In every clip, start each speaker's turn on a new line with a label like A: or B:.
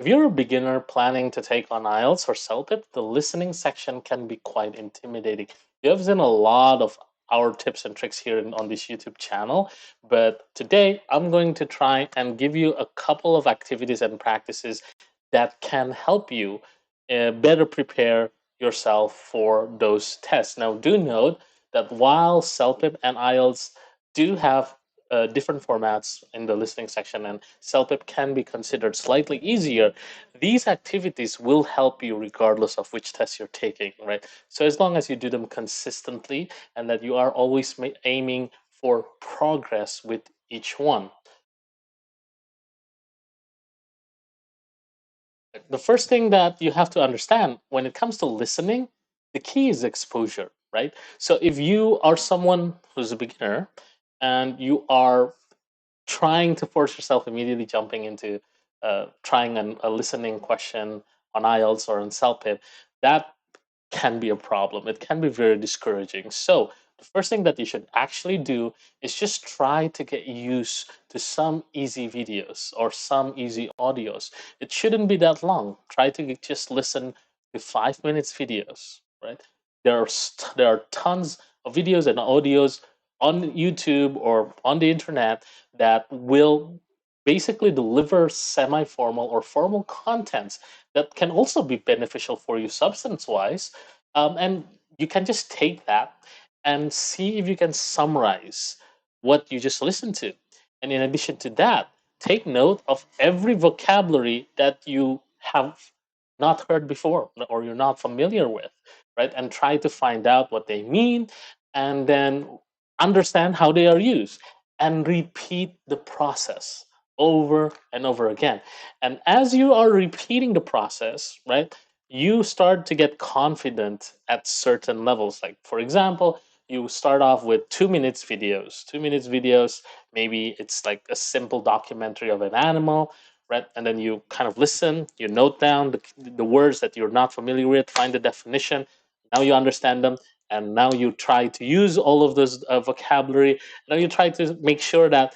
A: If you're a beginner planning to take on IELTS or CELPIP, the listening section can be quite intimidating. You have seen a lot of our tips and tricks here on this YouTube channel, but today I'm going to try and give you a couple of activities and practices that can help you better prepare yourself for those tests. Now, do note that while CELPIP and IELTS do have different formats in the listening section, and CELPIP can be considered slightly easier, these activities will help you regardless of which test you're taking, right? So as long as you do them consistently and that you are always aiming for progress with each one. The first thing that you have to understand when it comes to listening, the key is exposure, right? So if you are someone who's a beginner and you are trying to force yourself immediately jumping into trying a listening question on IELTS or on CELPIP, that can be a problem. It can be very discouraging. So the first thing that you should actually do is just try to get used to some easy videos or some easy audios. It shouldn't be that long. Try to just listen to 5 minutes videos, right? There are tons of videos and audios on YouTube or on the internet that will basically deliver semi-formal or formal contents that can also be beneficial for you substance wise. And you can just take that and see if you can summarize what you just listened to. And in addition to that, take note of every vocabulary that you have not heard before or you're not familiar with, right? And try to find out what they mean and then understand how they are used and repeat the process over and over again. And as you are repeating the process, right, you start to get confident at certain levels. Like, for example, you start off with 2 minutes videos. 2 minutes videos, maybe it's like a simple documentary of an animal, right? And then you kind of listen, you note down the words that you're not familiar with, find the definition. Now you understand them, and now you try to use all of this vocabulary. Now you try to make sure that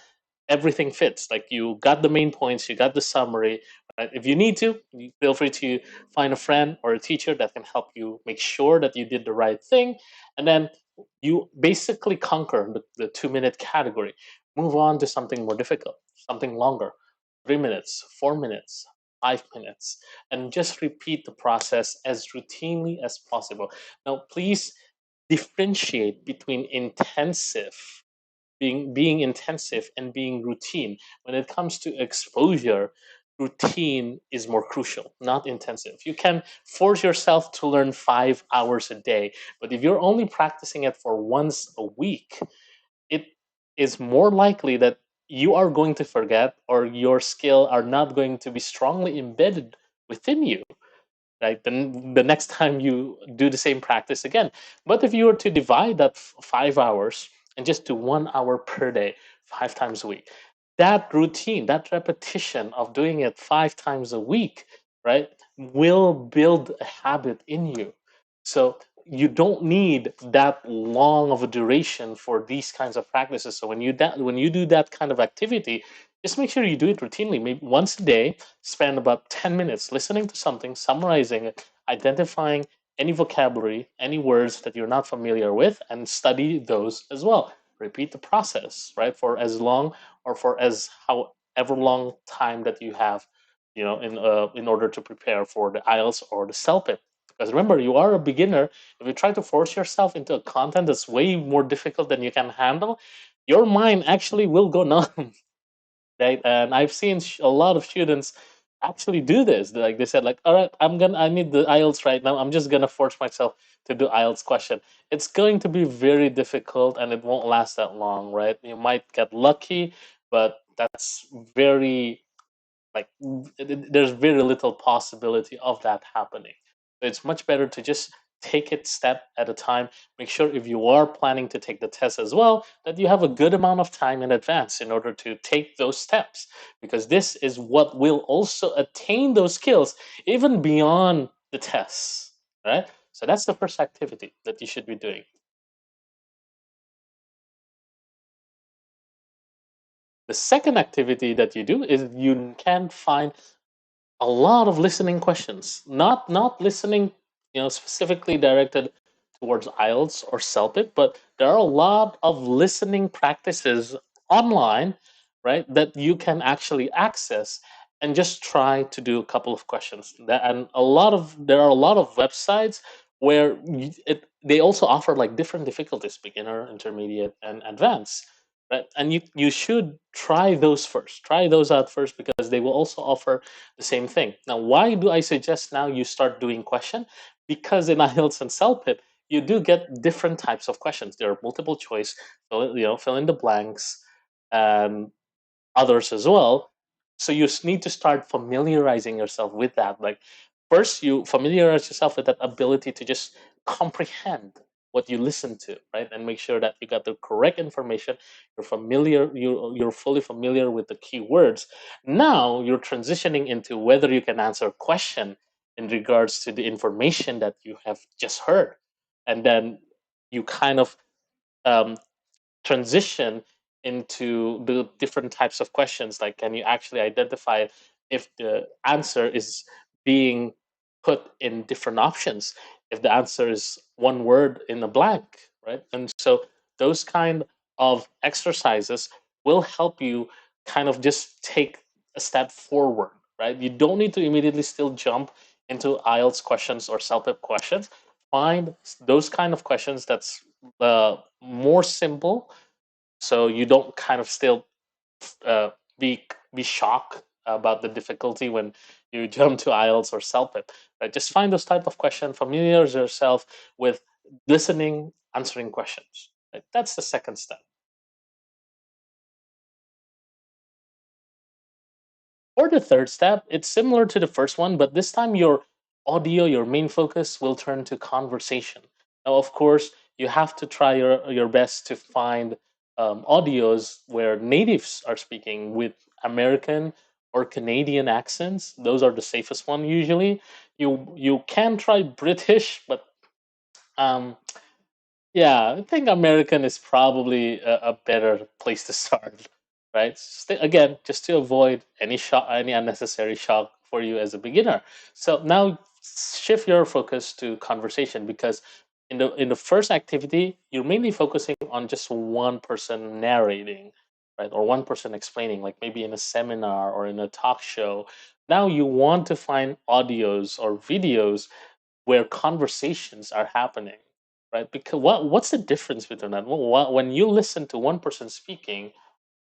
A: everything fits. Like you got the main points, you got the summary. Right? If you need to, you feel free to find a friend or a teacher that can help you make sure that you did the right thing. And then you basically conquer the 2 minute category. Move on to something more difficult, something longer, 3 minutes, 4 minutes, 5 minutes, and just repeat the process as routinely as possible. Now, please differentiate between being intensive and being routine. When it comes to exposure, routine is more crucial, not intensive. You can force yourself to learn 5 hours a day, but if you're only practicing it for once a week, it is more likely that you are going to forget or your skill are not going to be strongly embedded within you, right? Then the next time you do the same practice again. But if you were to divide that 5 hours and just do 1 hour per day, 5 times a week, that routine, that repetition of doing it 5 times a week, right, will build a habit in you. So you don't need that long of a duration for these kinds of practices. So when you do that kind of activity, just make sure you do it routinely, maybe once a day. Spend about 10 minutes listening to something, summarizing it, identifying any vocabulary, any words that you're not familiar with, and study those as well. Repeat the process, right, for as long or for as however long time that you have, in order to prepare for the IELTS or the CELPIP. Because remember, you are a beginner. If you try to force yourself into a content that's way more difficult than you can handle, your mind actually will go numb. Right? And I've seen a lot of students actually do this. Like they said, like, all right, I need the IELTS right now. I'm just gonna force myself to do IELTS question. It's going to be very difficult and it won't last that long, right? You might get lucky, but that's very like there's very little possibility of that happening. So it's much better to just take it step at a time. Make sure if you are planning to take the test as well, that you have a good amount of time in advance in order to take those steps, because this is what will also attain those skills even beyond the tests, right? So that's the first activity that you should be doing. The second activity that you do is you can find a lot of listening questions, not listening, specifically directed towards IELTS or CELPIP, but there are a lot of listening practices online, right, that you can actually access and just try to do a couple of questions. And there are a lot of websites where they also offer like different difficulties: beginner, intermediate, and advanced, right? And you should try those first. Try those out first because they will also offer the same thing. Now, why do I suggest now you start doing question? Because in IELTS and CELPIP, you do get different types of questions. There are multiple choice, fill in the blanks, and others as well. So you need to start familiarizing yourself with that. Like, first, you familiarize yourself with that ability to just comprehend what you listen to, right? And make sure that you got the correct information. You're fully familiar with the keywords. Now you're transitioning into whether you can answer a question in regards to the information that you have just heard. And then you kind of um, transition into the different types of questions, like can you actually identify if the answer is being put in different options, if the answer is one word in a blank, right? And so those kind of exercises will help you kind of just take a step forward, right? You don't need to immediately still jump into IELTS questions or CELPIP questions. Find those kind of questions that's more simple, so you don't kind of still uh, be shocked about the difficulty when you jump to IELTS or CELPIP. Right? Just find those type of questions, familiarize yourself with listening, answering questions. Right? That's the second step. Or the third step, it's similar to the first one, but this time your main focus will turn to conversation. Now, of course, you have to try your best to find audios where natives are speaking with American or Canadian accents. Those are the safest one usually. You can try British, but um, yeah, I think American is probably a better place to start, right? Again, just to avoid any shock, any unnecessary shock for you as a beginner. So now shift your focus to conversation, because in the first activity, you're mainly focusing on just one person narrating, right, or one person explaining, like maybe in a seminar or in a talk show. Now you want to find audios or videos where conversations are happening, right? Because what's the difference between that? Well, when you listen to one person speaking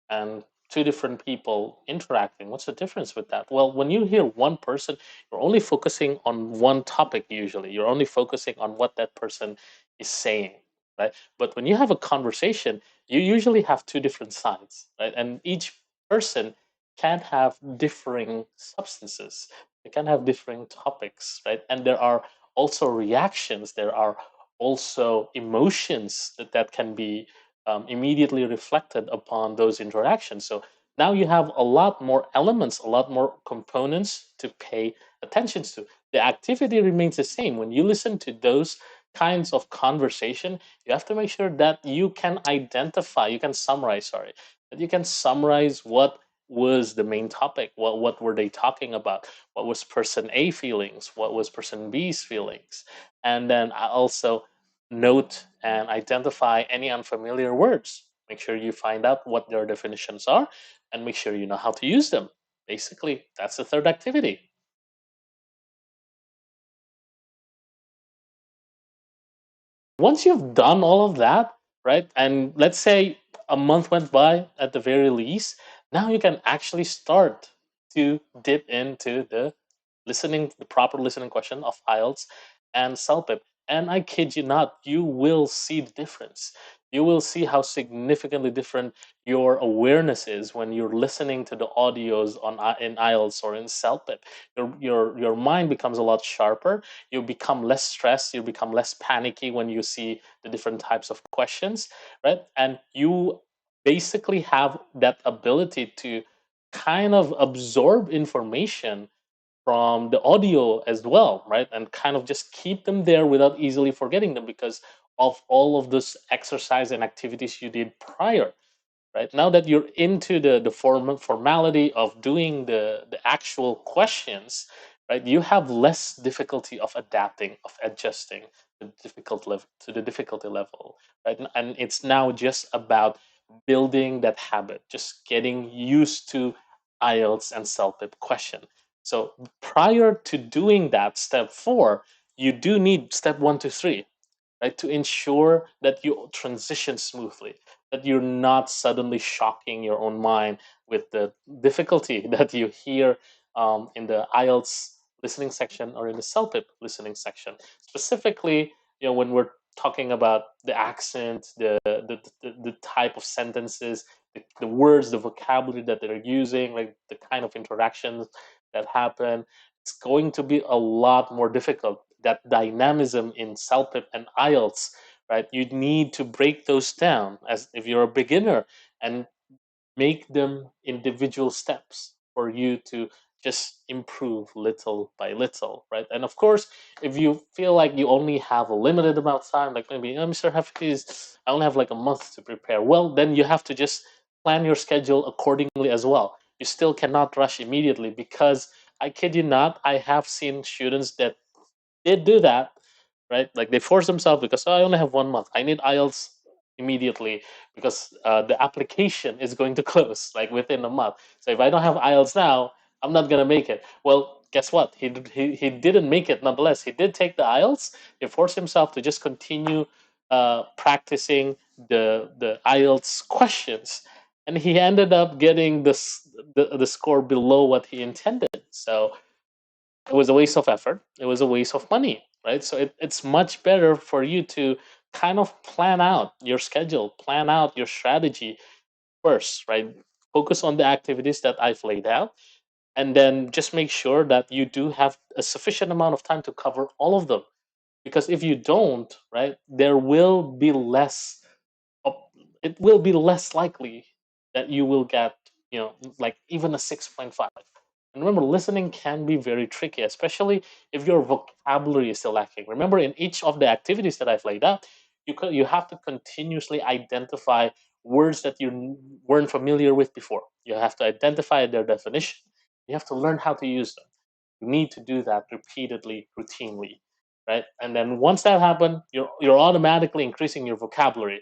A: and two different people interacting, what's the difference with that? Well, when you hear one person, you're only focusing on one topic. Usually you're only focusing on what that person is saying, right? But when you have a conversation, you usually have two different sides, right? And each person can have differing substances, they can have differing topics, right? And there are also reactions, there are also emotions that can be immediately reflected upon those interactions. So now you have a lot more elements, a lot more components to pay attention to. The activity remains the same. When you listen to those kinds of conversation, you have to make sure that you can identify, you can summarize, sorry, that you can summarize what was the main topic, what were they talking about, what was person A feelings, what was person B's feelings, and then I also note and identify any unfamiliar words. Make sure you find out what their definitions are and make sure you know how to use them. Basically, that's the third activity. Once you've done all of that, right, and let's say a month went by at the very least, now you can actually start to dip into the proper listening question of IELTS and CELPIP. And I kid you not, you will see the difference. You will see how significantly different your awareness is when you're listening to the audios in IELTS or in CELPIP. Your mind becomes a lot sharper. You become less stressed. You become less panicky when you see the different types of questions, right? And you basically have that ability to kind of absorb information from the audio as well, right? And kind of just keep them there without easily forgetting them because of all of this exercise and activities you did prior. right? Now that you're into the formality of doing the actual questions, right? You have less difficulty of adapting, of adjusting to the difficulty level, right? And it's now just about building that habit, just getting used to IELTS and CELPIP question. So prior to doing that step 4, you do need step 1 to 3, right? To ensure that you transition smoothly, that you're not suddenly shocking your own mind with the difficulty that you hear in the IELTS listening section or in the CELPIP listening section. Specifically, when we're talking about the accent, the type of sentences, the words, the vocabulary that they're using, like the kind of interactions that happen, it's going to be a lot more difficult. That dynamism in CELPIP and IELTS, right? You need to break those down as if you're a beginner and make them individual steps for you to just improve little by little, right? And of course, if you feel like you only have a limited amount of time, like maybe, Mr. Hafiz, I only have like a month to prepare. Well, then you have to just plan your schedule accordingly as well. You still cannot rush immediately because I kid you not, I have seen students that did do that, right? Like they force themselves because, oh, I only have 1 month. I need IELTS immediately because the application is going to close like within a month. So if I don't have IELTS now, I'm not gonna make it. Well, guess what? He didn't make it nonetheless. He did take the IELTS. He forced himself to just continue practicing the IELTS questions, and he ended up getting the score below what he intended. So it was a waste of effort, it was a waste of money, right? So it's much better for you to kind of plan out your schedule, plan out your strategy first, right? Focus on the activities that I've laid out, and then just make sure that you do have a sufficient amount of time to cover all of them, because if you don't, right, there will be less op- it will be less likely that you will get, like even a 6.5. And remember, listening can be very tricky, especially if your vocabulary is still lacking. Remember, in each of the activities that I've laid out, you have to continuously identify words that weren't familiar with before. You have to identify their definition. You have to learn how to use them. You need to do that repeatedly, routinely, right? And then once that happens, you're automatically increasing your vocabulary,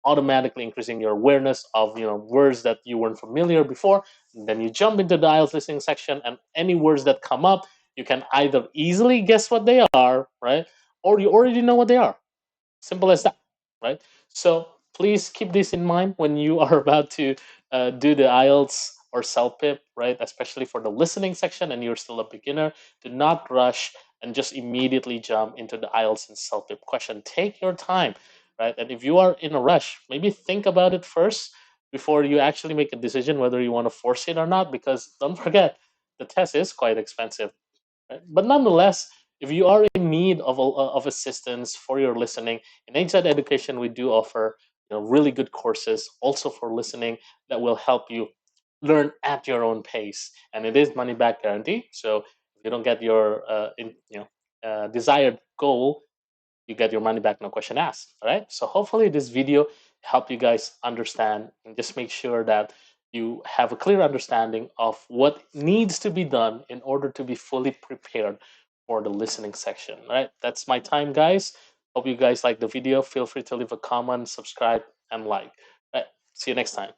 A: automatically increasing your awareness of words that you weren't familiar before. And then you jump into the IELTS listening section, and any words that come up, you can either easily guess what they are, right, or you already know what they are. Simple as that, right? So please keep this in mind when you are about to do the IELTS or CELPIP, right? Especially for the listening section and you're still a beginner. Do not rush and just immediately jump into the IELTS and CELPIP question. Take your time, right? And if you are in a rush, maybe think about it first before you actually make a decision whether you want to force it or not, because don't forget, the test is quite expensive, right? But nonetheless, if you are in need of assistance for your listening, in HZad Education, we do offer really good courses also for listening that will help you learn at your own pace, and it is money back guarantee. So if you don't get your desired goal, you get your money back, no question asked. All right. So hopefully this video help you guys understand and just make sure that you have a clear understanding of what needs to be done in order to be fully prepared for the listening section. All right. That's my time, guys. Hope you guys like the video. Feel free to leave a comment, subscribe, and like. All right. See you next time.